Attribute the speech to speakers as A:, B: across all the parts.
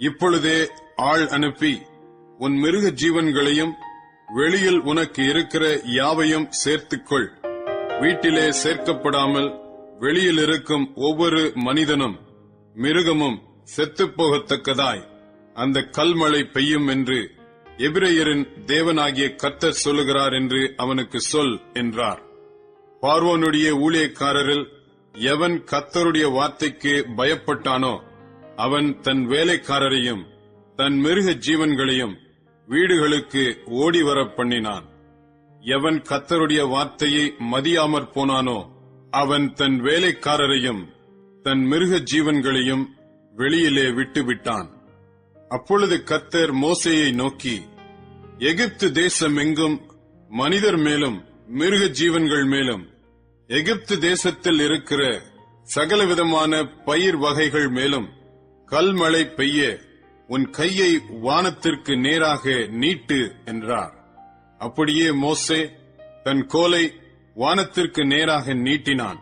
A: இப்பொழுதே ஆள் அனுப்பி உன் மிருக ஜீவன்களையும் வெளியில் உனக்கு இருக்கிற யாவையும் சேர்த்துக்கொள். வீட்டிலே சேர்க்கப்படாமல் வெளியில் இருக்கும் ஒவ்வொரு மனிதனும் மிருகமும் செத்துப்போகத்தக்கதாய் அந்த கல்மழை பெய்யும் என்று எபிரெயரின் தேவனாகிய கர்த்தர் சொல்லுகிறார் என்று அவனுக்கு சொல் என்றார். பார்வோனுடைய ஊழியக்காரரில் எவன் கர்த்தருடைய வார்த்தைக்கு பயப்பட்டானோ அவன் தன் வேலைக்காரரையும் தன் மிருக ஜீவன்களையும் வீடுகளுக்கு ஓடிவர பண்ணினான். எவன் கர்த்தருடைய வார்த்தையை மதியாமற் போனானோ அவன் தன் வேலைக்காரரையும் தன் மிருக ஜீவன்களையும் வெளியிலே விட்டுவிட்டான். அப்பொழுது கர்த்தர் மோசேயை நோக்கி, எகிப்து தேசம் எங்கும் மனிதர் மேலும் மிருக ஜீவன்கள் மேலும் எகிப்து தேசத்தில் இருக்கிற சகலவிதமான பயிர் வகைகள் மேலும் கல்மழை பெய்ய உன் கையை வானத்திற்கு நேராக நீட்டு என்றார். அப்படியே மோசே தன் கோலை வானத்திற்கு நேராக நீட்டினான்.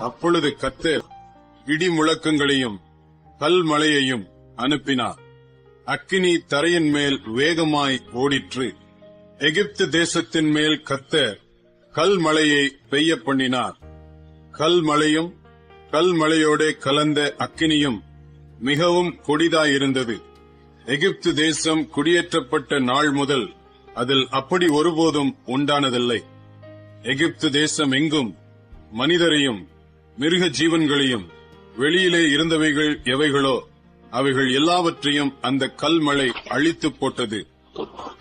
A: அப்பொழுது கர்த்தர் இடி முழக்கங்களையும் கல்மழையையும் அனுப்பினார். அக்கினி தரையின் மேல் வேகமாய் ஓடிற்று. எகிப்து தேசத்தின் மேல் கர்த்தர் கல்மழையை பெய்ய பண்ணினார். கல்மழையும் கல்மழையோட கலந்த அக்கினியும் மிகவும் கொடிதாயிருந்தது. எகிப்து தேசம் குடியேற்றப்பட்ட நாள் முதல் அதில் அப்படி ஒருபோதும் உண்டானதில்லை. எகிப்து தேசம் எங்கும் மனிதரையும் மிருக ஜீவன்களையும் வெளியிலே இருந்தவைகள் எவைகளோ அவைகள் எல்லாவற்றையும் அந்த கல்மழை அழித்து போட்டது.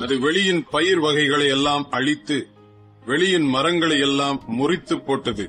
A: அது வெளியின் பயிர் வகைகளை எல்லாம் அழித்து வெளியின் மரங்களை எல்லாம் முறித்து போட்டது.